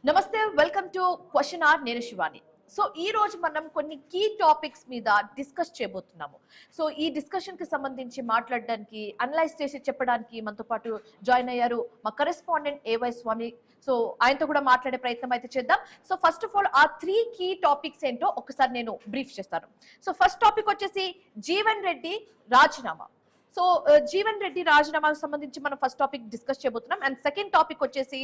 నమస్తే, welcome to question are. నేను Shivani. So ఈ రోజు మనం కొన్ని కీ టాపిక్స్ మీద డిస్కస్ చేయబోతున్నాము. సో ఈ డిస్కషన్ కి సంబంధించి మాట్లాడడానికి, అనలైజ్ చేసి చెప్పడానికి మనతో పాటు జాయిన్ అయ్యారు మా కరెస్పాండెంట్ ఏవై స్వామి. సో ఆయనతో కూడా మాట్లాడే ప్రయత్నం అయితే చేద్దాం. సో ఫస్ట్ ఆఫ్ ఆల్ ఆ 3 కీ టాపిక్స్ ఏంటో ఒకసారి నేను బ్రీఫ్ చేస్తాను. సో ఫస్ట్ టాపిక్ వచ్చేసి జీవన్ రెడ్డి రాజీనామా. సో జీవన్ రెడ్డి రాజీనామాకు సంబంధించి మనం ఫస్ట్ టాపిక్ డిస్కస్ చేయబోతున్నాం. అండ్ సెకండ్ టాపిక్ వచ్చేసి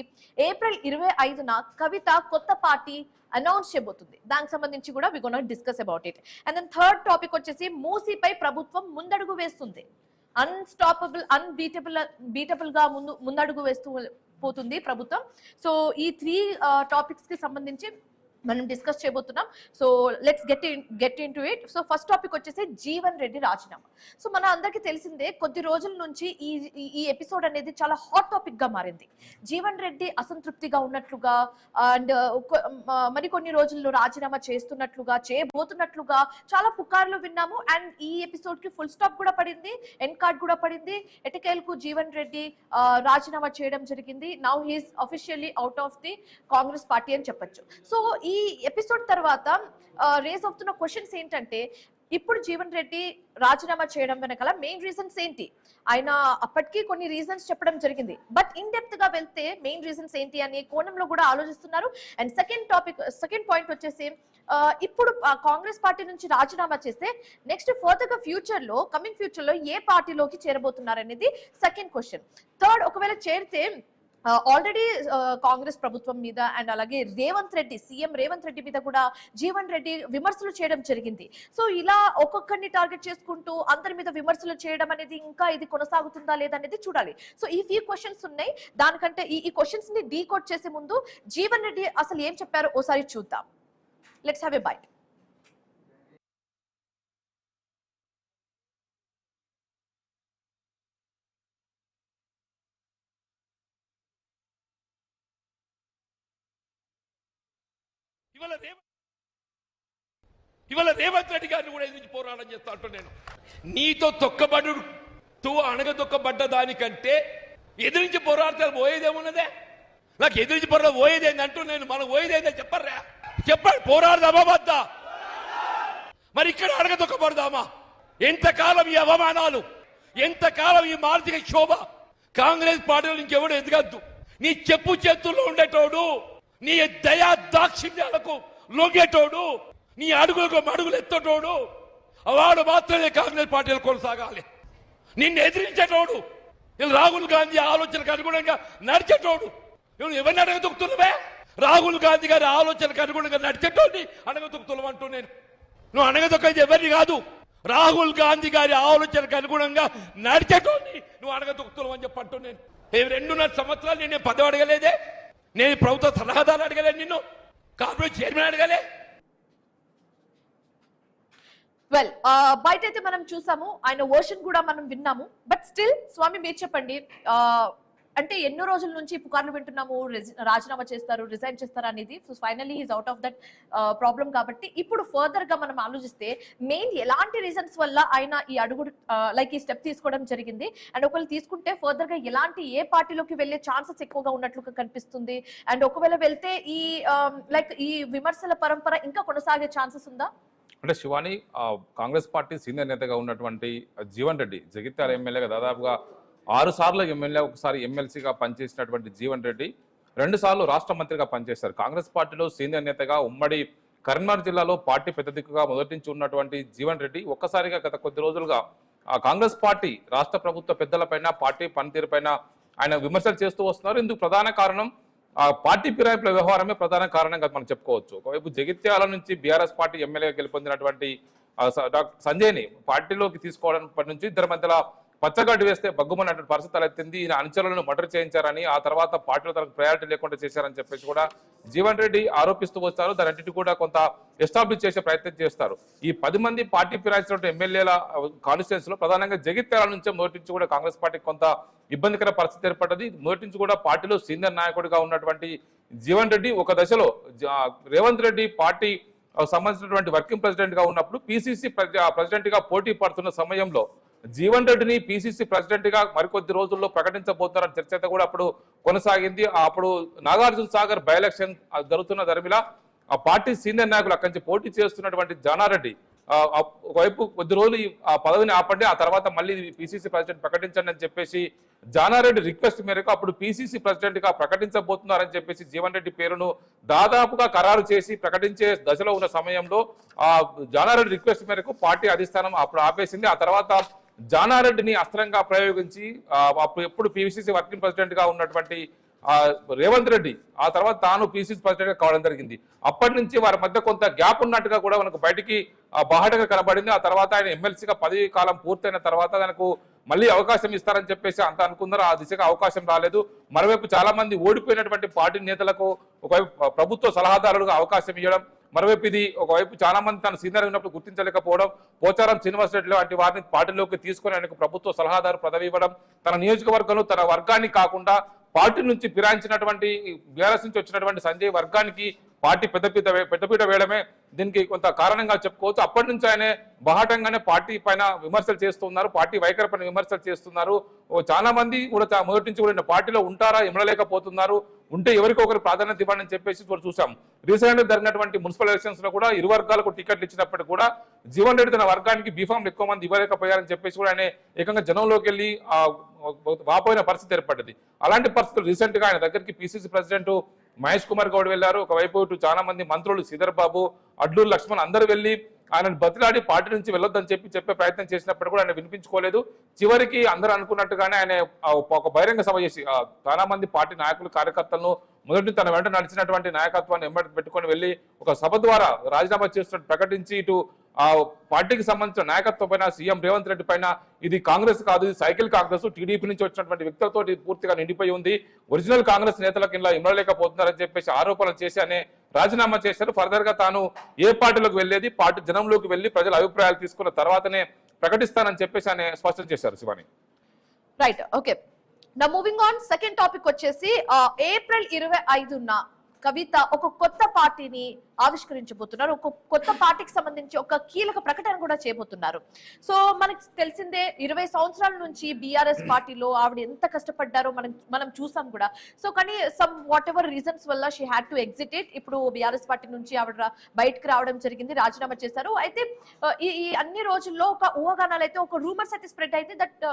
ఏప్రిల్ 25న కవిత కొత్త పార్టీ అనౌన్స్ చేయబోతుంది. దానికి సంబంధించి కూడా we gonna discuss about it. And then third topic వచ్చేసి మూసీపై ప్రభుత్వం ముందడుగు వేస్తుంది. అన్స్టాపబుల్ బీటబుల్ గా ముందడుగు వేస్తూ పోతుంది ప్రభుత్వం. సో ఈ 3 టాపిక్స్ కి సంబంధించి మనం డిస్కస్ చేయబోతున్నాం. So let's get in to it. So first topic వచ్చేసి జీవన్ రెడ్డి రాజీనామా. సో మన అందరికీ తెలిసిందే, కొద్ది రోజుల నుంచి ఈ ఎపిసోడ్ అనేది చాలా హాట్ టాపిక్ గా మారింది. జీవన్ రెడ్డి అసంతృప్తిగా ఉన్నట్లుగా అండ్ మరికొన్ని రోజుల్లో రాజీనామా చేస్తున్నట్లుగా, చేయబోతున్నట్లుగా చాలా పుకార్లు విన్నాము. అండ్ ఈ ఎపిసోడ్ కి ఫుల్ స్టాప్ కూడా పడింది, ఎండ్ కార్డ్ కూడా పడింది. ఎటకేలకు జీవన్ రెడ్డి రాజీనామా చేయడం జరిగింది. Now he's officially out of the Congress party అని చెప్పొచ్చు. సో ఈ ఎపిసోడ్ తర్వాత రేజ్ అవుతున్న క్వశ్చన్స్ ఏంటంటే, ఇప్పుడు జీవన్ రెడ్డి రాజీనామా చేయడం వెనకాల మెయిన్ రీజన్స్ ఏంటి? ఆయన అప్పటికీ కొన్ని రీజన్స్ చెప్పడం జరిగింది, బట్ ఇన్ డెప్త్ గా వెళ్తే మెయిన్ రీజన్స్ ఏంటి అనే కోణంలో కూడా ఆలోచిస్తున్నారు. అండ్ సెకండ్ పాయింట్ వచ్చేసి, ఇప్పుడు కాంగ్రెస్ పార్టీ నుంచి రాజీనామా చేస్తే నెక్స్ట్ ఫర్దర్ గా కమింగ్ ఫ్యూచర్ లో ఏ పార్టీలోకి చేరబోతున్నారు అనేది సెకండ్ క్వశ్చన్. థర్డ్, ఒకవేళ చేరితే ఆల్రెడీ కాంగ్రెస్ ప్రభుత్వం మీద అండ్ అలాగే సీఎం రేవంత్ రెడ్డి మీద కూడా జీవన్ రెడ్డి విమర్శలు చేయడం జరిగింది. సో ఇలా ఒక్కొక్కరిని టార్గెట్ చేసుకుంటూ అందరి మీద విమర్శలు చేయడం అనేది ఇంకా ఇది కొనసాగుతుందా లేదా అనేది చూడాలి. సో ఈ ఫ్యూ క్వశ్చన్స్ ఉన్నాయి. దానికంటే ఈ క్వశ్చన్స్ ని డీకోడ్ చేసే ముందు జీవన్ రెడ్డి అసలు ఏం చెప్పారో ఓసారి చూద్దాం. Let's have a byte. ఇవాళ రేవంత్ రెడ్డి గారిని కూడా ఎదిరించి పోరాటం చేస్తా అంటూ నేను నీతో తొక్కబడు అణగదొక్కబడ్డ దానికంటే ఎదిరించి పోరాడతారు పోయేదేమున్నదే? నాకు ఎదిరించి పోరాడు పోయేదేంది అంటూ నేను మనం పోయేదేందని చెప్పండి. పోరాడదామా వద్దా? మరి ఇక్కడ అణగదొక్కబడదామా? ఎంతకాలం ఈ అవమానాలు, ఎంతకాలం ఈ మానసిక శోభ? కాంగ్రెస్ పార్టీలో ఇంకెవడు ఎదగద్దు. నీ చెప్పు చేతుల్లో ఉండేటోడు, నీ దయా దాక్షిణ్యాలకు లొంగేటోడు, నీ అడుగులు ఎత్తటోడు, వాడు మాత్రమే కాంగ్రెస్ పార్టీలు కొనసాగాలి. నిన్ను ఎదిరించేటోడు, రాహుల్ గాంధీ ఆలోచనకు అనుగుణంగా నడిచేటోడు. నువ్వు ఎవరిని అడగదొక్కుతున్నావే? రాహుల్ గాంధీ గారి ఆలోచనకు అనుగుణంగా నడిచేటోడిని అడగదొక్కుతున్నావు అంటూ నేను. నువ్వు అడగదొక్కేది ఎవరిని కాదు, రాహుల్ గాంధీ గారి ఆలోచనకు అనుగుణంగా నడిచేటోడిని నువ్వు అడగదొక్కుతున్నావు అని చెప్పంటూ నేను. 2.5 సంవత్సరాలు నేను పదవి అడగలేదే, నేను ప్రభుత్వ సలహాదారు అడగలే, నిన్ను కార్పొరేట్ చైర్మన్ అడగలే. వెల్, బయట అయితే మనం చూసాము, ఆయన వర్షన్ కూడా మనం విన్నాము. బట్ స్టిల్ స్వామి మీరు చెప్పండి, అంటే ఎన్నో రోజుల నుంచి పుకార్లు వింటున్నాము, రాజీనామా చేస్తారు, రిజైన్ చేస్తారు అనేది. So finally is out of that problem. కాబట్టి ఇప్పుడు ఫర్దర్ గా మనం ఆలోచిస్తే మెయిన్ ఎలాంటి రీజన్స్ వల్ల ఆయన ఈ అడుగు ఈ స్టెప్ తీసుకోవడం జరిగింది, అండ్ ఒకవేళ తీసుకుంటే ఫర్దర్ గా ఏ పార్టీలోకి వెళ్లే ఛాన్సెస్ ఎక్కువగా ఉన్నట్లుగా కనిపిస్తుంది, అండ్ ఒకవేళ వెళ్తే ఈ విమర్శల పరంపర ఇంకా కొనసాగే ఛాన్సెస్ ఉందా? అంటే శివాని, కాంగ్రెస్ పార్టీ సీనియర్ నేతగా ఉన్నటువంటి జీవన్ రెడ్డి, జగిత్యాల ఎమ్మెల్యేగా దాదాపుగా 6 సార్లు ఎమ్మెల్యే, ఒకసారి ఎమ్మెల్సీగా పనిచేసినటువంటి జీవన్ రెడ్డి 2 సార్లు రాష్ట్ర మంత్రిగా పనిచేశారు. కాంగ్రెస్ పార్టీలో సీనియర్ నేతగా ఉమ్మడి కరీంనగర్ జిల్లాలో పార్టీ పెద్ద దిక్కుగా మొదటి నుంచి ఉన్నటువంటి జీవన్ రెడ్డి ఒక్కసారిగా గత కొద్ది రోజులుగా కాంగ్రెస్ పార్టీ రాష్ట్ర ప్రభుత్వ పెద్దలపైన, పార్టీ పనితీరుపైన ఆయన విమర్శలు చేస్తూ వస్తున్నారు. ఇందుకు ప్రధాన కారణం పార్టీ ఫిరాయింపుల వ్యవహారమే ప్రధాన కారణంగా మనం చెప్పుకోవచ్చు. ఒకవైపు జగిత్యాల నుంచి బీఆర్ఎస్ పార్టీ ఎమ్మెల్యేగా గెలుపొందినటువంటి డాక్టర్ సంజయ్ని పార్టీలోకి తీసుకోవడం నుంచి ఇద్దరి మధ్యలో పచ్చగడ్డి వేస్తే బగ్గుమన్నటువంటి పరిస్థితి తలెత్తింది. ఈయన అనుచరులను మర్డర్ చేయించారని, ఆ తర్వాత పార్టీలో తనకు ప్రయారిటీ లేకుండా చేశారని చెప్పేసి కూడా జీవన్ రెడ్డి ఆరోపిస్తూ వస్తారు. దానింటిని కూడా కొంత ఎస్టాబ్లిష్ చేసే ప్రయత్నం చేస్తారు. ఈ 10 మంది పార్టీ ఫిరాయించినటువంటి ఎమ్మెల్యేల కాన్స్టిట్యుయెన్సీలో ప్రధానంగా జగిత్యాల నుంచే మొదటి నుంచి కూడా కాంగ్రెస్ పార్టీకి కొంత ఇబ్బందికర పరిస్థితి ఏర్పడ్డది. మొదటి నుంచి కూడా పార్టీలో సీనియర్ నాయకుడిగా ఉన్నటువంటి జీవన్ రెడ్డి ఒక దశలో రేవంత్ రెడ్డి పార్టీ సంబంధించినటువంటి వర్కింగ్ ప్రెసిడెంట్ గా ఉన్నప్పుడు పిసిసి ప్రెసిడెంట్ గా పోటీ పడుతున్న సమయంలో జీవన్ రెడ్డిని పిసిసి ప్రెసిడెంట్ గా మరికొద్ది రోజుల్లో ప్రకటించబోతున్నారని చర్చ అయితే కూడా అప్పుడు కొనసాగింది. అప్పుడు నాగార్జున సాగర్ బై ఎలక్షన్ జరుగుతున్న దరిమిలా ఆ పార్టీ సీనియర్ నాయకులు అక్కడి నుంచి పోటీ చేస్తున్నటువంటి జానారెడ్డి ఒకవైపు కొద్ది రోజులు ఆ పదవిని ఆపండి, ఆ తర్వాత మళ్ళీ పిసిసి ప్రెసిడెంట్ ప్రకటించండి అని చెప్పేసి జానారెడ్డి రిక్వెస్ట్ మేరకు అప్పుడు పిసిసి ప్రెసిడెంట్ గా ప్రకటించబోతున్నారని చెప్పేసి జీవన్ రెడ్డి పేరును దాదాపుగా ఖరారు చేసి ప్రకటించే దశలో ఉన్న సమయంలో ఆ జానారెడ్డి రిక్వెస్ట్ మేరకు పార్టీ అధిష్టానం అప్పుడు ఆపేసింది. ఆ తర్వాత జానారెడ్డిని అస్త్రంగా ప్రయోగించి అప్పుడు ఎప్పుడు పిసిసి వర్కింగ్ ప్రెసిడెంట్ గా ఉన్నటువంటి రేవంత్ రెడ్డి ఆ తర్వాత తాను పిసిసి ప్రెసిడెంట్ గా కావడం జరిగింది. అప్పటి నుంచి వారి మధ్య కొంత గ్యాప్ ఉన్నట్టుగా కూడా మనకు బయటికి బాహటగా కనబడింది. ఆ తర్వాత ఆయన ఎమ్మెల్సీగా పదవి కాలం పూర్తయిన తర్వాత తనకు మళ్ళీ అవకాశం ఇస్తారని చెప్పేసి అంత అనుకున్నారు. ఆ దిశగా అవకాశం రాలేదు. మరోవైపు చాలా మంది ఓడిపోయినటువంటి పార్టీ నేతలకు ఒకవైపు ప్రభుత్వ సలహాదారులుగా అవకాశం ఇవ్వడం, మరోవైపు ఇది ఒకవైపు చాలా మంది తన సీనియర్ ఉన్నప్పుడు గుర్తించలేకపోవడం, పోచారం శ్రీనివాస్ రెడ్డి వంటి వారిని పార్టీలోకి తీసుకుని ఆయనకు ప్రభుత్వ సలహాదారు పదవి ఇవ్వడం, తన నియోజకవర్గంలో తన వర్గాన్ని కాకుండా పార్టీ నుంచి ఫిరాయించినటువంటి బీఆర్ఎస్ నుంచి వచ్చినటువంటి సంజయ్ వర్గానికి పార్టీ పెద్దపీట వేయడమే దీనికి కొంత కారణంగా చెప్పుకోవచ్చు. అప్పటి నుంచి ఆయన బాహటంగానే పార్టీ పైన విమర్శలు చేస్తున్నారు, పార్టీ వైఖరి పైన విమర్శలు చేస్తున్నారు. చాలా మంది కూడా మొదటి నుంచి కూడా పార్టీలో ఉంటారా ఇమ్మలేకపోతున్నారు, ఉంటే ఎవరికి ఒకరు ప్రాధాన్యత ఇవ్వండి అని చెప్పేసి చూసాం. రీసెంట్ గా జరిగినటువంటి మున్సిపల్ ఎలక్షన్స్ లో కూడా ఇరు వర్గాలకు టికెట్లు ఇచ్చినప్పటికీ కూడా జీవన్ రెడ్డి తన వర్గానికి బీఫామ్లు ఎక్కువ మంది ఇవ్వలేకపోయారని చెప్పేసి కూడా ఆయన ఏకంగా జనంలోకి వెళ్ళి వాపోయిన పరిస్థితి ఏర్పడ్డది. అలాంటి పరిస్థితులు రీసెంట్ గా ఆయన దగ్గరికి పిసిసి ప్రెసిడెంట్ మహేష్ కుమార్ గౌడ్ వెళ్లారు. ఒకవైపు ఇటు చాలా మంది మంత్రులు శ్రీధర్ బాబు, అడ్లూరు లక్ష్మణ్ అందరూ వెళ్లి ఆయనను బతిలాడి పార్టీ నుంచి వెళ్ళొద్దని చెప్పే ప్రయత్నం చేసినప్పుడు కూడా ఆయన వినిపించుకోలేదు. చివరికి అందరూ అనుకున్నట్టుగానే ఆయన ఒక బహిరంగ సభ చేసి చాలా మంది పార్టీ నాయకులు కార్యకర్తలను మొదటి తన వెంట నడిచినటువంటి నాయకత్వాన్ని వెంబడి పెట్టుకొని వెళ్ళి ఒక సభ ద్వారా రాజీనామా చేస్తున్నట్టు ప్రకటించి ఇటు ఆ పార్టీకి సంబంధించిన నాయకత్వం పైన సీఎం రేవంత్ రెడ్డి పైన ఇది కాంగ్రెస్ కాదు, ఇది సైకిల్ కాంగ్రెస్, టీడీపీ నుంచి వచ్చినటువంటి వ్యక్తులతో పూర్తిగా నిండిపోయి ఉంది, ఒరిజినల్ కాంగ్రెస్ నేతలకు ఇలా ఇమ్మలేకపోతున్నారని చెప్పేసి ఆరోపణలు చేసి అనే రాజీనామా చేశారు. ఫర్దర్ గా తాను ఏ పార్టీలోకి వెళ్ళేది పార్టీ జనంలోకి వెళ్లి ప్రజల అభిప్రాయాలు తీసుకున్న తర్వాతనే ప్రకటిస్తానని చెప్పేసి ఆయన స్పష్టం చేశారు. Shivani right, okay. నా మూవింగ్ ఆన్ సెకండ్ టాపిక్ వచ్చేసి ఏప్రిల్ 25న కవిత ఒక కొత్త పార్టీని ఆవిష్కరించబోతున్నారు. ఒక కొత్త పార్టీకి సంబంధించి ఒక కీలక ప్రకటన కూడా చేయబోతున్నారు. సో మనకి తెలిసిందే 20 సంవత్సరాల నుంచి బీఆర్ఎస్ పార్టీలో ఆవిడ ఎంత కష్టపడ్డారో మనం చూసాం కూడా. సో కానీ సమ్ వాట్ ఎవర్ రీజన్స్ వల్ల she had to exit it. ఇప్పుడు బీఆర్ఎస్ పార్టీ నుంచి ఆవిడ బయటకు రావడం జరిగింది, రాజీనామా చేశారు. అయితే ఈ అన్ని రోజుల్లో ఒక ఊహాగానాలు అయితే ఒక రూమర్స్ అయితే స్ప్రెడ్ అయితే దట్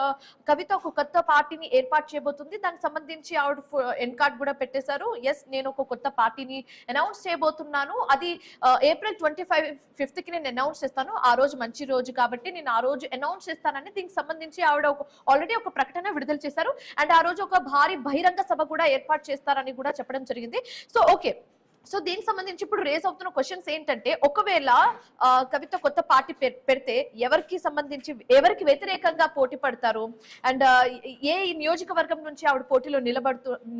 కవిత ఒక కొత్త పార్టీని ఏర్పాటు చేయబోతుంది. దానికి సంబంధించి ఆవిడ ఎన్ కార్డ్ కూడా పెట్టేశారు. ఎస్, నేను ఒక కొత్త పార్టీని అనౌన్స్ చేయబోతున్నాను, అది ఏప్రిల్ 25th కి నేను అనౌన్స్ చేస్తాను, ఆ రోజు మంచి రోజు కాబట్టి నేను ఆ రోజు అనౌన్స్ చేస్తానని దీనికి సంబంధించి ఆవిడ ఆల్రెడీ ఒక ప్రకటన విడుదల చేశారు. అండ్ ఆ రోజు ఒక భారీ బహిరంగ సభ కూడా ఏర్పాటు చేస్తారని కూడా చెప్పడం జరిగింది. సో ఓకే, సో దీనికి సంబంధించి ఇప్పుడు రేస్ అవుతున్న క్వశ్చన్స్ ఏంటంటే, ఒకవేళ కవిత కొత్త పార్టీ పెడితే ఎవరికి వ్యతిరేకంగా పోటీ పడతారు, అండ్ ఏ నియోజకవర్గం నుంచి ఆవిడ పోటీలో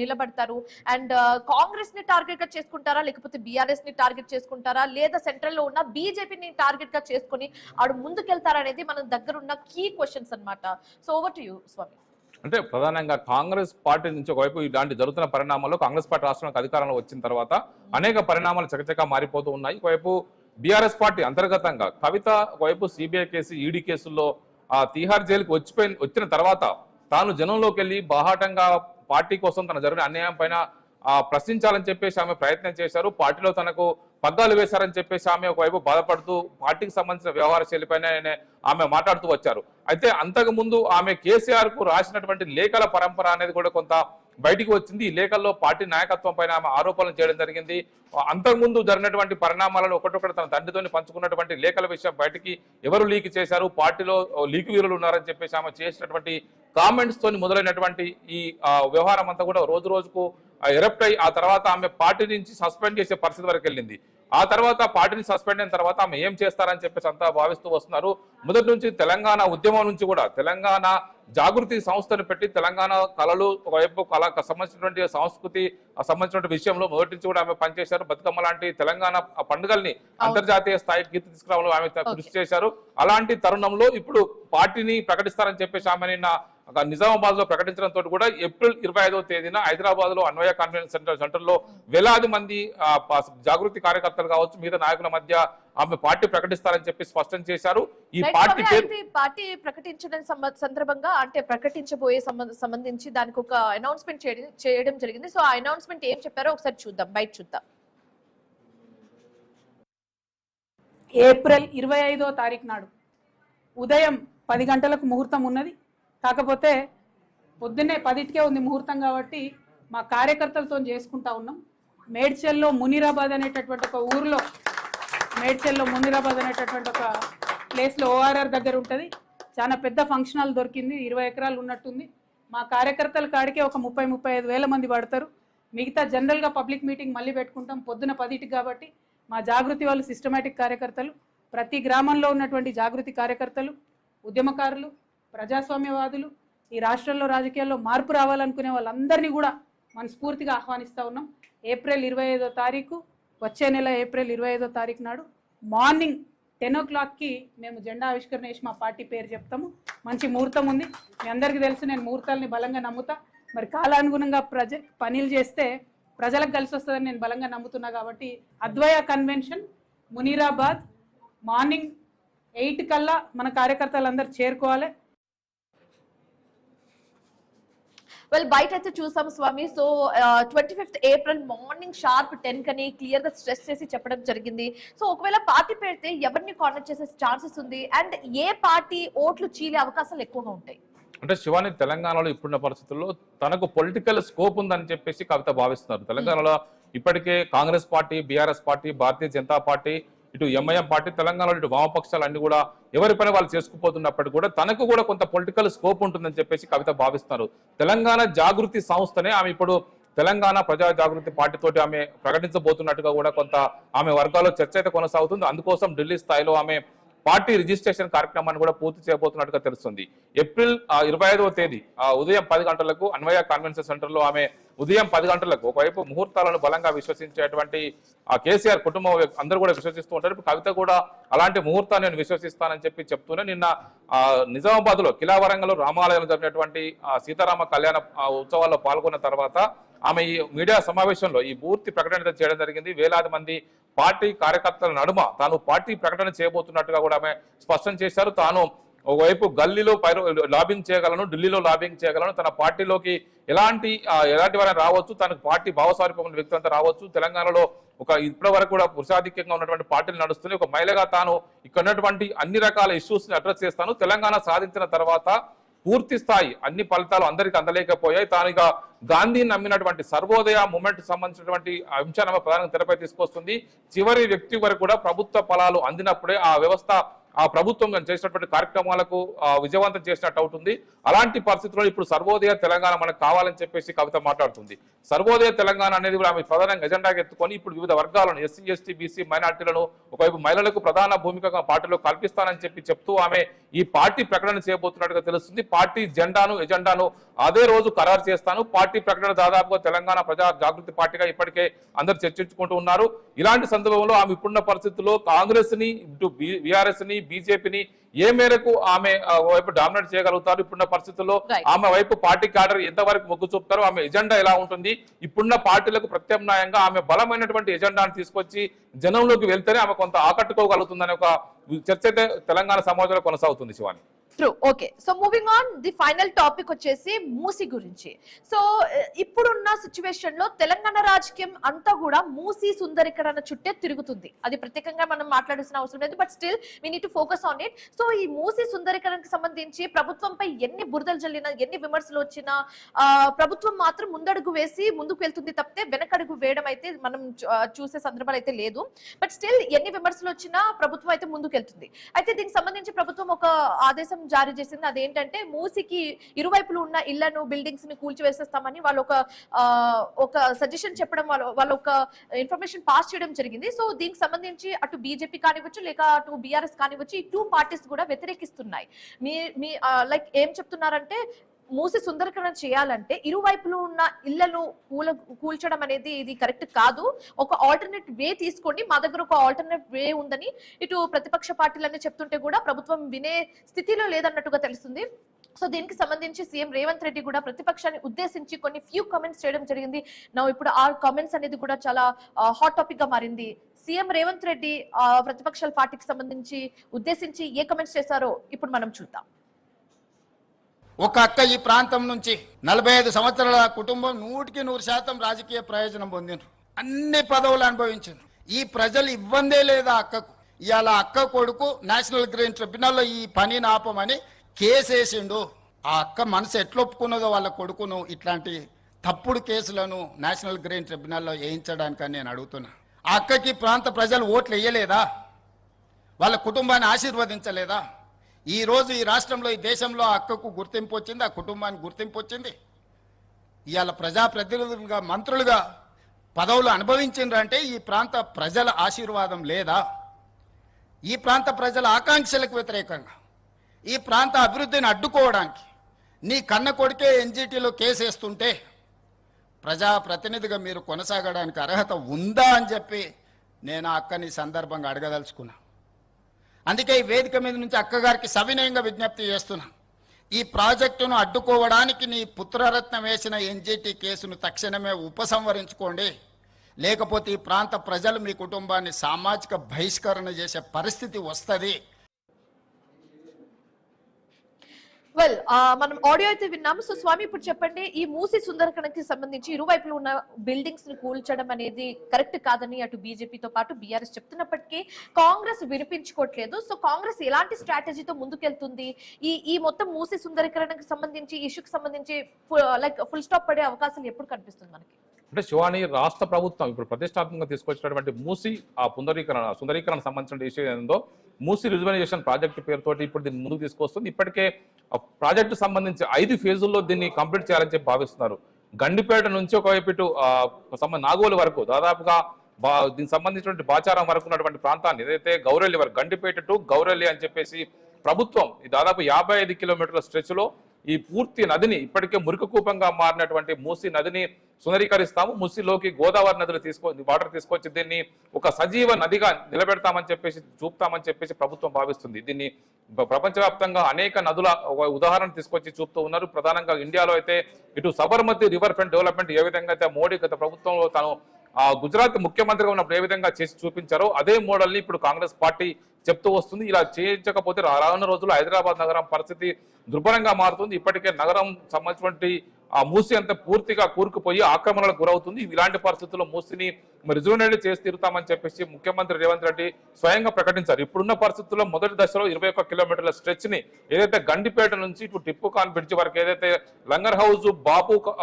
నిలబడతారు, అండ్ కాంగ్రెస్ ని టార్గెట్ గా చేసుకుంటారా, లేకపోతే బీఆర్ఎస్ ని టార్గెట్ చేసుకుంటారా, లేదా సెంట్రల్ లో ఉన్న బీజేపీని టార్గెట్ గా చేసుకుని ఆవిడ ముందుకెళ్తారా అనేది మన దగ్గర ఉన్న కీ క్వశ్చన్స్ అన్నమాట. సో ఓవర్ టు యూ స్వామి. అంటే ప్రధానంగా కాంగ్రెస్ పార్టీ నుంచి ఒకవైపు ఇలాంటి జరుగుతున్న పరిణామాల్లో కాంగ్రెస్ పార్టీ రాష్ట్రానికి అధికారంలో వచ్చిన తర్వాత అనేక పరిణామాలు చకచకా మారిపోతూ ఉన్నాయి. ఒకవైపు బీఆర్ఎస్ పార్టీ అంతర్గతంగా కవిత ఒకవైపు సిబిఐ కేసు, ఈడీ కేసుల్లో తీహార్ జైలుకి వచ్చిన తర్వాత తాను జనంలోకి వెళ్ళి బాహాటంగా పార్టీ కోసం తన జరిగిన అన్యాయం పైన ప్రశ్నించాలని చెప్పేసి ఆమె ప్రయత్నం చేశారు. పార్టీలో తనకు పగ్గాలు వేశారని చెప్పేసి ఆమె ఒకవైపు బాధపడుతూ పార్టీకి సంబంధించిన వ్యవహార శైలిపైన ఆమె మాట్లాడుతూ వచ్చారు. అయితే అంతకు ముందు ఆమె కేసీఆర్ కు రాసినటువంటి లేఖల పరంపర అనేది కూడా కొంత బయటికి వచ్చింది. ఈ లేఖల్లో పార్టీ నాయకత్వం పైన ఆమె ఆరోపణలు చేయడం జరిగింది. అంతకుముందు జరిగినటువంటి పరిణామాలను ఒకటొకటి తన తండ్రితోని పంచుకున్నటువంటి లేఖల విషయం బయటికి ఎవరు లీక్ చేశారు, పార్టీలో లీక్ వీరులు ఉన్నారని చెప్పేసి ఆమె చేసినటువంటి కామెంట్స్ తోని మొదలైనటువంటి ఈ వ్యవహారం అంతా కూడా రోజు రోజుకు ఎరప్ట్ అయ్యి ఆ తర్వాత ఆమె పార్టీ నుంచి సస్పెండ్ చేసే పరిస్థితి వరకు వెళ్ళింది. ఆ తర్వాత పార్టీని సస్పెండ్ అయిన తర్వాత ఆమె ఏం చేస్తారని చెప్పేసి అంతా భావిస్తూ వస్తున్నారు. మొదటి నుంచి తెలంగాణ ఉద్యమం నుంచి కూడా తెలంగాణ జాగృతి సంస్థను పెట్టి తెలంగాణ కళలు ఒకవైపు కళకు సంబంధించినటువంటి సంస్కృతి సంబంధించిన విషయంలో మొదటి నుంచి కూడా ఆమె పనిచేశారు. బతుకమ్మ లాంటి తెలంగాణ పండుగల్ని అంతర్జాతీయ స్థాయికి కీర్తి తీసుకురావడంలో ఆమె కృషి చేశారు. అలాంటి తరుణంలో ఇప్పుడు పార్టీని ప్రకటిస్తారని చెప్పేసి ఆమె నిన్న నిజామాబాద్ లో ప్రకటించడంతో కూడా ఏప్రిల్ 25వ తేదీన హైదరాబాద్ లో అన్వయ కాన్ఫరెన్స్ సెంటర్ లో వేలాది మంది జాగృతి కార్యకర్తలు కావచ్చు మిగతా నాయకుల మధ్య ఆమె పార్టీ ప్రకటిస్తారని చెప్పి స్పష్టం చేశారు. ఈ పార్టీ పార్టీ ప్రకటించడం సందర్భంగా అంటే ప్రకటించబోయే సంబంధించి దానికి ఒక అనౌన్స్మెంట్ చేయడం జరిగింది. సో ఆ అనౌన్స్మెంట్ ఏం చెప్పారో ఒకసారి చూద్దాం, బయట చూద్దాం. ఏప్రిల్ 25వ తారీఖు నాడు ఉదయం 10 గంటలకు ముహూర్తం ఉన్నది. కాకపోతే పొద్దున్నే 10కే ఉంది ముహూర్తం కాబట్టి మా కార్యకర్తలతో చేసుకుంటా ఉన్నాం. మేడ్చల్లో మునీరాబాద్ అనేటటువంటి ఒక ఊర్లో, మేడ్చల్లో మునీరాబాద్ అనేటటువంటి ఒక ప్లేస్లో ORR దగ్గర ఉంటుంది. చాలా పెద్ద ఫంక్షన్ హాల్ దొరికింది, 20 ఎకరాలు ఉన్నట్టుంది. మా కార్యకర్తల కాడికే ఒక 30-35 వేల మంది పడతారు. మిగతా జనరల్గా పబ్లిక్ మీటింగ్ మళ్ళీ పెట్టుకుంటాం పొద్దున 10కి కాబట్టి మా జాగృతి వాళ్ళు సిస్టమేటిక్ కార్యకర్తలు, ప్రతి గ్రామంలో ఉన్నటువంటి జాగృతి కార్యకర్తలు, ఉద్యమకారులు, ప్రజాస్వామ్యవాదులు, ఈ రాష్ట్రంలో రాజకీయాల్లో మార్పు రావాలనుకునే వాళ్ళందరినీ కూడా మనస్ఫూర్తిగా ఆహ్వానిస్తూ ఉన్నాం. ఏప్రిల్ 25వ తారీఖు, వచ్చే నెల ఏప్రిల్ 25వ తారీఖు నాడు మార్నింగ్ 10 o'clockకి మేము జెండా ఆవిష్కరణ చేసి మా పార్టీ పేరు చెప్తాము. మంచి ముహూర్తం ఉంది, మీ అందరికీ తెలుసు నేను ముహూర్తాలని బలంగా నమ్ముతా. మరి కాలానుగుణంగా పనులు చేస్తే ప్రజలకు కలిసి వస్తుందని నేను బలంగా నమ్ముతున్నా. కాబట్టి అద్వయ కన్వెన్షన్ మునీరాబాద్ మార్నింగ్ 8 కల్లా మన కార్యకర్తలందరూ చేరుకోవాలి. వెల్ బయట అయితే చూసాం స్వామి. So 25th April morning sharp 10 కని క్లియర్ గా స్ట్రెస్ చేసి చెప్పడం జరిగింది. సో ఒకవేళ పార్టీ పెడితే ఎవరిని కాంటాక్ట్ చేసే ఛాన్సెస్ ఉంది అండ్ ఏ పార్టీ ఓట్లు చీలే అవకాశాలు ఎక్కువగా ఉంటాయి? అంటే శివాని తెలంగాణలో ఇప్పుడున్న పరిస్థితుల్లో తనకు పొలిటికల్ స్కోప్ ఉందని చెప్పేసి కవిత భావిస్తున్నారు. తెలంగాణలో ఇప్పటికే Congress party, BRS party, Bharatiya Janata party, ఇటు ఎంఐఎం పార్టీ, తెలంగాణలో ఇటు వామపక్షాలు అన్ని కూడా ఎవరి పని వాళ్ళు చేసుకుపోతున్నప్పటికీ కూడా తనకు కూడా కొంత పొలిటికల్ స్కోప్ ఉంటుందని చెప్పేసి కవిత భావిస్తున్నారు. తెలంగాణ జాగృతి సంస్థనే ఆమె ఇప్పుడు తెలంగాణ ప్రజా జాగృతి పార్టీతోటి ఆమె ప్రకటించబోతున్నట్టుగా కూడా కొంత ఆమె వర్గాల్లో చర్చ అయితే కొనసాగుతుంది. అందుకోసం ఢిల్లీ స్థాయిలో ఆమె పార్టీ రిజిస్ట్రేషన్ కార్యక్రమాన్ని కూడా పూర్తి చేయబోతున్నట్టుగా తెలుస్తుంది. ఏప్రిల్ 25వ తేదీ ఉదయం 10 గంటలకు అన్వయ కన్వెన్షన్ సెంటర్ లో ఆమె ఉదయం 10 గంటలకు ఒకవైపు ముహూర్తాలను బలంగా విశ్వసించేటువంటి కేసీఆర్ కుటుంబం అందరూ కూడా విశ్వసిస్తూ ఉంటారు. ఇప్పుడు కవిత కూడా అలాంటి ముహూర్తాన్ని నేను విశ్వసిస్తానని చెప్పి చెప్తూనే నిన్న నిజామాబాద్ లో కిలావరంగంలో రామాలయంలో జరిగినటువంటి సీతారామ కళ్యాణ ఉత్సవాల్లో పాల్గొన్న తర్వాత ఆమె ఈ మీడియా సమావేశంలో ఈ పూర్తి ప్రకటన చేయడం జరిగింది. వేలాది మంది పార్టీ కార్యకర్తల నడుమ తాను పార్టీ ప్రకటన చేయబోతున్నట్టుగా కూడా ఆమె స్పష్టం చేశారు. తాను ఒకవైపు గల్లీలో లాబింగ్ చేయగలను, ఢిల్లీలో లాబింగ్ చేయగలను, తన పార్టీలోకి ఎలాంటి వారైనా రావచ్చు, తనకు పార్టీ భావస్వారూపమైన వ్యక్తులంతా రావచ్చు. తెలంగాణలో ఇప్పటి వరకు కూడా పురుషాధిక్యంగా ఉన్నటువంటి పార్టీలు నడుస్తున్నాయి. ఒక మహిళగా తాను ఇక్కడ ఉన్నటువంటి అన్ని రకాల ఇష్యూస్ ని అడ్రస్ చేస్తాను. తెలంగాణ సాధించిన తర్వాత పూర్తి స్థాయి అన్ని ఫలితాలు అందరికీ అందలేకపోయాయి. తాను ఇక గాంధీని నమ్మినటువంటి సర్వోదయ మూమెంట్ సంబంధించినటువంటి అంశాన్ని ప్రధానంగా తెరపై తీసుకొస్తుంది. చివరి వ్యక్తి వరకు కూడా ప్రభుత్వ ఫలాలు అందినప్పుడే ఆ వ్యవస్థ ఆ ప్రభుత్వం చేసినటువంటి కార్యక్రమాలకు విజయవంతం చేసినట్టు అవుతుంది. అలాంటి పరిస్థితుల్లో ఇప్పుడు సర్వోదయ తెలంగాణ మనకు కావాలని చెప్పేసి కవిత మాట్లాడుతుంది. సర్వోదయ తెలంగాణ అనేది కూడా ఆమె ప్రధానంగా ఎజెండాగా ఎత్తుకొని ఇప్పుడు వివిధ వర్గాలను ఎస్సీ, ఎస్టీ, బీసీ, మైనార్టీలను ఒకవైపు మహిళలకు ప్రధాన భూమికగా పార్టీలో కల్పిస్తానని చెప్తూ ఆమె ఈ పార్టీ ప్రకటన చేయబోతున్నట్టుగా తెలుస్తుంది. పార్టీ ఎజెండాను అదే రోజు ఖరారు చేస్తాను. పార్టీ ప్రకటన దాదాపుగా తెలంగాణ ప్రజా జాగృతి పార్టీగా ఇప్పటికే అందరు చర్చించుకుంటూ ఉన్నారు. ఇలాంటి సందర్భంలో ఆమె ఇప్పుడున్న పరిస్థితుల్లో కాంగ్రెస్ ని, ఇటు బీఆర్ఎస్ ని, బీజేపీని ఏ మేరకు ఆమె వైపు డామినేట్ చేయగలుగుతారు? ఇప్పుడున్న పరిస్థితుల్లో ఆమె వైపు పార్టీ క్యాడర్ ఎంతవరకు మొగ్గు చూపుతారు? ఆమె ఎజెండా ఎలా ఉంటుంది? ఇప్పుడున్న పార్టీలకు ప్రత్యామ్నాయంగా ఆమె బలమైనటువంటి ఎజెండాను తీసుకొచ్చి జనంలోకి వెళ్తేనే ఆమె కొంత ఆకట్టుకోగలుగుతుందనే ఒక చర్చ అయితే తెలంగాణ సమాజంలో కొనసాగుతుంది. Shivani true. Okay, so moving on, the final topic వచ్చేసి మూసి గురించి. సో ఇప్పుడున్న సిచ్యువేషన్ లో తెలంగాణ రాజకీయం అంతా కూడా మూసి సుందరీకరణ చుట్టే తిరుగుతుంది. అది ప్రత్యేకంగా మనం మాట్లాడాల్సిన అవసరం లేదు, but still we need to focus on it. So ఈ మూసి సుందరీకరణకు సంబంధించి ప్రభుత్వంపై ఎన్ని బురదలు జల్లినా, ఎన్ని విమర్శలు వచ్చినా ప్రభుత్వం మాత్రం ముందడుగు వేసి ముందుకు వెళ్తుంది తప్పితే వెనకడుగు వేయడం అయితే మనం చూసే సందర్భాలు అయితే లేదు. బట్ స్టిల్ ఎన్ని విమర్శలు వచ్చినా ప్రభుత్వం అయితే ముందుకు వెళ్తుంది. అయితే దీనికి సంబంధించి ప్రభుత్వం ఒక ఆదేశం జారీ చేసింది. అదేంటంటే మూసికి ఇరువైపులు ఉన్న ఇళ్లను, బిల్డింగ్స్ ని కూల్చివేసేస్తామని వాళ్ళు ఒక సజెషన్ చెప్పడం, వాళ్ళు ఒక ఇన్ఫర్మేషన్ పాస్ చేయడం జరిగింది. సో దీనికి సంబంధించి అటు బీజేపీ కానివచ్చు లేక అటు బీఆర్ఎస్ కానివచ్చు, ఈ 2 పార్టీస్ కూడా వ్యతిరేకిస్తున్నాయి. మీ లైక్ ఏం చెప్తున్నారంటే మూసి సుందరీకరణ చేయాలంటే ఇరువైపులు ఉన్న ఇళ్లను కూల్చడం అనేది ఇది కరెక్ట్ కాదు, ఒక ఆల్టర్నేట్ వే తీసుకోండి, మా దగ్గర ఒక ఆల్టర్నేట్ వే ఉందని ఇటు ప్రతిపక్ష పార్టీలన్నీ చెప్తుంటే కూడా ప్రభుత్వం వినే స్థితిలో లేదన్నట్టుగా తెలుస్తుంది. సో దీనికి సంబంధించి సీఎం రేవంత్ రెడ్డి కూడా ప్రతిపక్షాన్ని ఉద్దేశించి కొన్ని ఫ్యూ కామెంట్స్ చేయడం జరిగింది. నా ఇప్పుడు ఆ కామెంట్స్ అనేది కూడా చాలా హాట్ టాపిక్ గా మారింది. సీఎం రేవంత్ రెడ్డి ప్రతిపక్షాల పార్టీకి సంబంధించి ఉద్దేశించి ఏ కామెంట్స్ చేశారో ఇప్పుడు మనం చూద్దాం. ఒక అక్క ఈ ప్రాంతం నుంచి 45 సంవత్సరాల కుటుంబం 100% రాజకీయ ప్రయోజనం పొందిండ్రు, అన్ని పదవులు అనుభవించారు. ఈ ప్రజలు ఇవ్వందే లేదా అక్కకు. ఇవాళ అక్క కొడుకు నేషనల్ గ్రీన్ ట్రిబ్యునల్లో ఈ పనిని ఆపమని కేసు వేసిండు. ఆ అక్క మనసు ఎట్లొప్పుకున్నదో వాళ్ళ కొడుకును ఇట్లాంటి తప్పుడు కేసులను నేషనల్ గ్రీన్ ట్రిబ్యునల్లో వేయించడానికని నేను అడుగుతున్నా. ఆ అక్కకి ప్రాంత ప్రజలు ఓట్లు వేయలేదా? వాళ్ళ కుటుంబాన్ని ఆశీర్వదించలేదా? ఈ రోజు ఈ రాష్ట్రంలో ఈ దేశంలో ఆ అక్కకు గుర్తింపు వచ్చింది, ఆ కుటుంబానికి గుర్తింపు వచ్చింది. ఇవాళ ప్రజాప్రతినిధులుగా మంత్రులుగా పదవులు అనుభవించిండ్రంటే ఈ ప్రాంత ప్రజల ఆశీర్వాదం లేదా? ఈ ప్రాంత ప్రజల ఆకాంక్షలకు వ్యతిరేకంగా ఈ ప్రాంత అభివృద్ధిని అడ్డుకోవడానికి నీ కన్న కొడుకే ఎన్జిటిలో కేసు వేస్తుంటే ప్రజాప్రతినిధిగా మీరు కొనసాగడానికి అర్హత ఉందా అని చెప్పి నేను ఆ అక్కని సందర్భంగా అడగదలుచుకున్నా. అందుకే ఈ వేదిక మీద నుంచి అక్కగారికి సవినయంగా విజ్ఞప్తి చేస్తున్నా. ఈ ప్రాజెక్టును అడ్డుకోవడానికి నీ పుత్రరత్నం వేసిన ఎన్జిటి కేసును తక్షణమే ఉపసంహరించుకోండి, లేకపోతే ఈ ప్రాంత ప్రజలు మీ కుటుంబాన్ని సామాజిక బహిష్కరణ చేసే పరిస్థితి వస్తుంది. వెల్, మనం ఆడియో అయితే విన్నాము. సో స్వామి ఇప్పుడు చెప్పండి, ఈ మూసి సుందరకరణకి సంబంధించి ఇరువైపులు ఉన్న బిల్డింగ్స్ ని కూల్చడం అనేది కరెక్ట్ కాదని అటు బీజేపీతో పాటు బీఆర్ఎస్ చెప్తున్నప్పటికీ కాంగ్రెస్ వినిపించుకోవట్లేదు. సో కాంగ్రెస్ ఎలాంటి స్ట్రాటజీతో ముందుకెళ్తుంది? ఈ మొత్తం మూసి సుందరీకరణకు సంబంధించి ఇష్యూకి సంబంధించి లైక్ ఫుల్ స్టాప్ పడే అవకాశాలు ఎప్పుడు కనిపిస్తుంది మనకి? అంటే శివాని, రాష్ట్ర ప్రభుత్వం ఇప్పుడు ప్రతిష్టాత్మకంగా తీసుకొచ్చినటువంటి మూసి సుందరీకరణ సంబంధించిన ఇష్యూ ఏందో మూసి రిజర్వేషన్ ప్రాజెక్టు పేరుతోటి ఇప్పుడు దీన్ని ముందుకు తీసుకొస్తుంది. ఇప్పటికే ప్రాజెక్టు సంబంధించి 5 ఫేజుల్లో దీన్ని కంప్లీట్ చేయాలని చెప్పి భావిస్తున్నారు. గండిపేట నుంచి ఒకవైపు ఇటు నాగోలు వరకు దాదాపుగా దీనికి సంబంధించినటువంటి బాచారం వరకు ఉన్నటువంటి ప్రాంతాన్ని ఏదైతే గౌరెల్లి వరకు, గండిపేట టు గౌరెల్లి అని చెప్పేసి ప్రభుత్వం ఈ దాదాపు 55 కిలోమీటర్ల స్ట్రెచ్ లో ఈ పూర్తి నదిని ఇప్పటికే మురికి కూపంగా మారినటువంటి మూసి నదిని సుందరీకరిస్తాము, మూసిలోకి గోదావరి నదులు వాటర్ తీసుకొచ్చి దీన్ని ఒక సజీవ నదిగా నిలబెడతామని చెప్పేసి చూపుతామని చెప్పేసి ప్రభుత్వం భావిస్తుంది. దీన్ని ప్రపంచవ్యాప్తంగా అనేక నదుల ఉదాహరణ తీసుకొచ్చి చూపుతూ ఉన్నారు. ప్రధానంగా ఇండియాలో అయితే ఇటు సబర్మతి రివర్ ఫ్రంట్ డెవలప్మెంట్ ఏ విధంగా అయితే మోడీ గత ప్రభుత్వంలో తాను గుజరాత్ ముఖ్యమంత్రిగా ఉన్నప్పుడు ఏ విధంగా చేసి చూపించారో అదే మోడల్ని ఇప్పుడు కాంగ్రెస్ పార్టీ చెప్తూ వస్తుంది. ఇలా చేయించకపోతే రానున్న రోజుల్లో హైదరాబాద్ నగరం పరిస్థితి దుర్భరంగా మారుతుంది. ఇప్పటికే నగరం సంబంధించినటువంటి ఆ మూసి అంతా పూర్తిగా కూరుకుపోయి ఆక్రమణలకు గురవుతుంది. ఇలాంటి పరిస్థితుల్లో మూసిని రిజర్వేట్ చేసి తీరుతామని చెప్పేసి ముఖ్యమంత్రి రేవంత్ రెడ్డి స్వయంగా ప్రకటించారు. ఇప్పుడున్న పరిస్థితుల్లో మొదటి దశలో 21 కిలోమీటర్ల స్ట్రెచ్ ని ఏదైతే గండిపేట నుంచి ఇటు టిప్పు ఖాన్ బ్రిడ్జ్ వరకు ఏదైతే లంగర్ హౌస్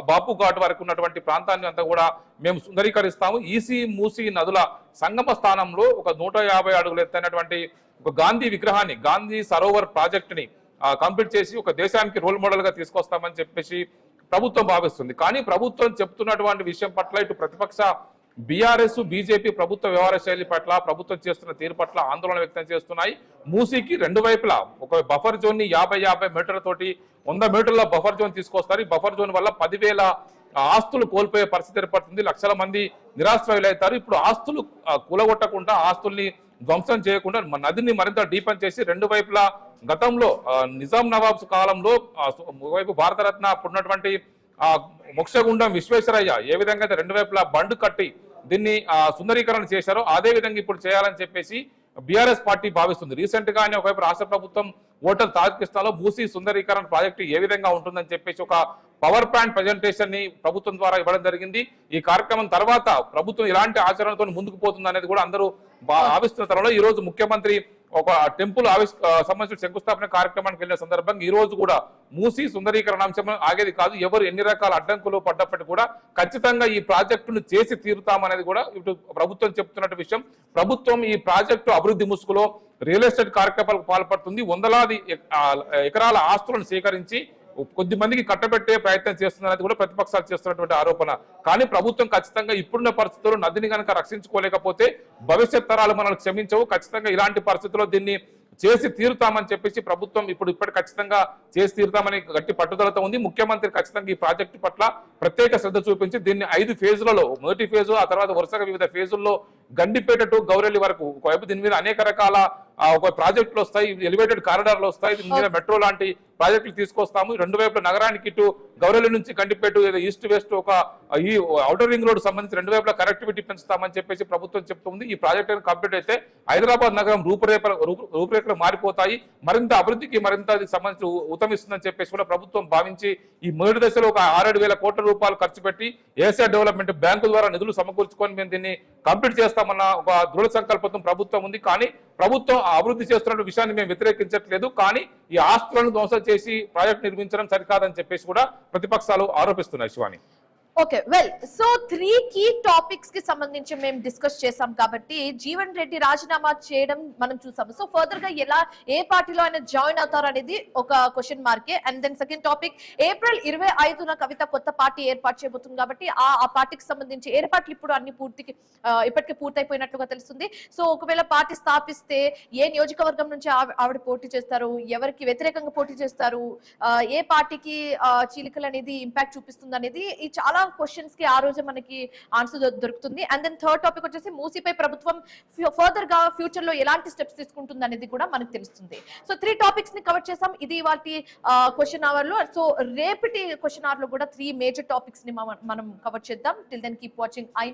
బాపు ఘాట్ వరకు ఉన్నటువంటి ప్రాంతాన్ని అంతా కూడా మేము సుందరీకరిస్తాము. ఈసీ మూసి నదుల సంగమ స్థానంలో ఒక 150 అడుగులు ఎత్తైనటువంటి ఒక గాంధీ విగ్రహాన్ని, గాంధీ సరోవర్ ప్రాజెక్ట్ ని కంప్లీట్ చేసి ఒక దేశానికి రోల్ మోడల్ గా తీసుకొస్తామని చెప్పేసి ప్రభుత్వం భావిస్తుంది. కానీ ప్రభుత్వం చెప్తున్నటువంటి విషయం పట్ల ఇటు ప్రతిపక్ష బీఆర్ఎస్ బీజేపీ ప్రభుత్వ వ్యవహార శైలి పట్ల, ప్రభుత్వం చేస్తున్న తీరు పట్ల ఆందోళన వ్యక్తం చేస్తున్నాయి. మూసీకి 2 వైపులా ఒక బఫర్ జోన్ ని 50 మీటర్ల తోటి 100 మీటర్ల బఫర్ జోన్ తీసుకొస్తారు. ఈ బఫర్ జోన్ వల్ల 10,000 ఆస్తులు కోల్పోయే పరిస్థితి ఏర్పడుతుంది. లక్షల మంది నిరాశ్రయులవుతారు. ఇప్పుడు ఆస్తులు కూలగొట్టకుండా, ఆస్తుల్ని ధ్వంసం చేయకుండా నదిని మరింత డీపన్ చేసి 2 వైపులా గతంలో నిజాం నవాబ్స్ కాలంలో ఒకవైపు భారతరత్న ఉన్నటువంటి మోక్షగుండం విశ్వేశ్వరయ్య ఏ విధంగా అయితే 2 వైపులా బండ్ కట్టి దీన్ని సుందరీకరణ చేశారో అదే విధంగా ఇప్పుడు చేయాలని చెప్పేసి బీఆర్ఎస్ పార్టీ భావిస్తుంది. రీసెంట్ గానే ఒకవైపు రాష్ట్ర ప్రభుత్వం హోటల్ తాజ్ కృష్ణాలో మూసీ సుందరీకరణ ప్రాజెక్టు ఏ విధంగా ఉంటుందని చెప్పేసి ఒక పవర్ ప్లాంట్ ప్రెజెంటేషన్ ని ప్రభుత్వం ద్వారా ఇవ్వడం జరిగింది. ఈ కార్యక్రమం తర్వాత ప్రభుత్వం ఇలాంటి ఆచరణతో ముందుకు పోతుంది అనేది కూడా అందరూ భావిస్తున్న తరంలో ఈ రోజు ముఖ్యమంత్రి ఒక టెంపుల్ సంబంధించిన శంకుస్థాపన కార్యక్రమానికి వెళ్ళిన సందర్భంగా ఈ రోజు కూడా మూసీ సుందరీకరణ అంశం ఆగేది కాదు. ఎవరు ఎన్ని రకాల అడ్డంకులు పడ్డప్పటికీ కూడా ఖచ్చితంగా ఈ ప్రాజెక్టును చేసి తీరుతామనేది కూడా ఇటు ప్రభుత్వం చెప్తున్నట్టు విషయం. ప్రభుత్వం ఈ ప్రాజెక్టు అభివృద్ధి ముసుగులో రియల్ ఎస్టేట్ కార్యకలాపాలకు పాల్పడుతుంది. వందలాది ఎకరాల ఆస్తులను సేకరించి కొద్ది మందికి కట్టబెట్టే ప్రయత్నం చేస్తున్నది కూడా ప్రతిపక్షాలు చేస్తున్నటువంటి ఆరోపణ. కానీ ప్రభుత్వం ఖచ్చితంగా ఇప్పుడున్న పరిస్థితుల్లో నదిని కనుక రక్షించుకోలేకపోతే భవిష్యత్ తరాలు మనల్ని క్షమించవు. ఖచ్చితంగా ఇలాంటి పరిస్థితుల్లో దీన్ని చేసి తీరుతామని చెప్పేసి ప్రభుత్వం ఇప్పటి ఖచ్చితంగా చేసి తీరుతామని గట్టి పట్టుదలతో ఉంది. ముఖ్యమంత్రి ఖచ్చితంగా ఈ ప్రాజెక్టు పట్ల ప్రత్యేక శ్రద్ధ చూపించి దీన్ని 5 ఫేజులలో, మొదటి ఫేజు, ఆ తర్వాత వరుసగా వివిధ ఫేజుల్లో గండిపేట టు గౌరెల్లి వరకు ఒకవైపు దీని మీద అనేక రకాల ఒక ప్రాజెక్టులు వస్తాయి, ఎలివేటెడ్ కారిడార్లు వస్తాయి, దీని మీద మెట్రో లాంటి ప్రాజెక్టులు తీసుకొస్తాము. 2 వైపుల నగరానికి ఇటు గౌరెల్లి నుంచి గండిపేట ఈస్ట్ వెస్ట్ ఒక ఈ ఔటర్ రింగ్ రోడ్ సంబంధించి 2 వైపుల కనెక్టివిటీ పెంచుతామని చెప్పేసి ప్రభుత్వం చెప్తుంది. ఈ ప్రాజెక్టు కంప్లీట్ అయితే హైదరాబాద్ నగరం రూపురేఖలు మారిపోతాయి, మరింత అభివృద్ధికి మరింత సంబంధించి ఉత్తమిస్తుందని చెప్పేసి కూడా ప్రభుత్వం భావించి ఈ మొదటి దశలో ఒక 6-7 కోట్ల రూపాయలు ఖర్చు పెట్టి ఏషియా డెవలప్మెంట్ బ్యాంకు ద్వారా నిధులు సమకూర్చుకొని మేము దీన్ని కంప్లీట్ చేస్తామన్న ఒక దృఢ సంకల్పంతో ప్రభుత్వం ఉంది. కానీ ప్రభుత్వం అభివృద్ధి చేస్తున్న విషయాన్ని మేము వ్యతిరేకించట్లేదు, కానీ ఈ ఆస్తులను ధ్వంసం చేసి ప్రాజెక్టు నిర్మించడం సరికాదని చెప్పేసి కూడా ప్రతిపక్షాలు ఆరోపిస్తున్నాయి. Shivani, okay, well, so 3 key topics కి సంబంధించి మేము డిస్కస్ చేసాం కాబట్టి జీవన్ రెడ్డి రాజీనామా చేయడం మనం చూసాము. సో ఫర్దర్ గా ఏ పార్టీలో ఆయన జాయిన్ అవుతారు అనేది ఒక క్వశ్చన్ మార్కే. And then second topic, April 25న కవిత కొత్త పార్టీ ఏర్పాటు చేయబోతుంది కాబట్టి ఆ పార్టీకి సంబంధించి ఏర్పాట్లు ఇప్పుడు అన్ని ఇప్పటికే పూర్తయిపోయినట్లుగా తెలుస్తుంది. సో ఒకవేళ పార్టీ స్థాపిస్తే ఏ నియోజకవర్గం నుంచి ఆవిడ పోటీ చేస్తారు, ఎవరికి వ్యతిరేకంగా పోటీ చేస్తారు, ఏ పార్టీకి చీలికలు అనేది ఇంపాక్ట్ చూపిస్తుంది అనేది ఈ చాలా క్వశ్చన్స్ కి ఆ రోజు మనకి ఆన్సర్ దొరుకుతుంది. అండ్ దెన్ థర్డ్ టాపిక్ వచ్చేసి మూసీపై ప్రభుత్వం ఫర్దర్ గా ఫ్యూచర్ లో ఎలాంటి స్టెప్స్ తీసుకుంటుంది అనేది కూడా మనకు తెలుస్తుంది. సో 3 టాపిక్స్ ని కవర్ చేసాం ఇది వాటి క్వశ్చన్ అవర్ లో. సో రేపటి క్వశ్చన్ అవర్ లో కూడా 3 మేజర్ టాపిక్స్ ని మనం కవర్ చేద్దాం. Till then keep watching I news.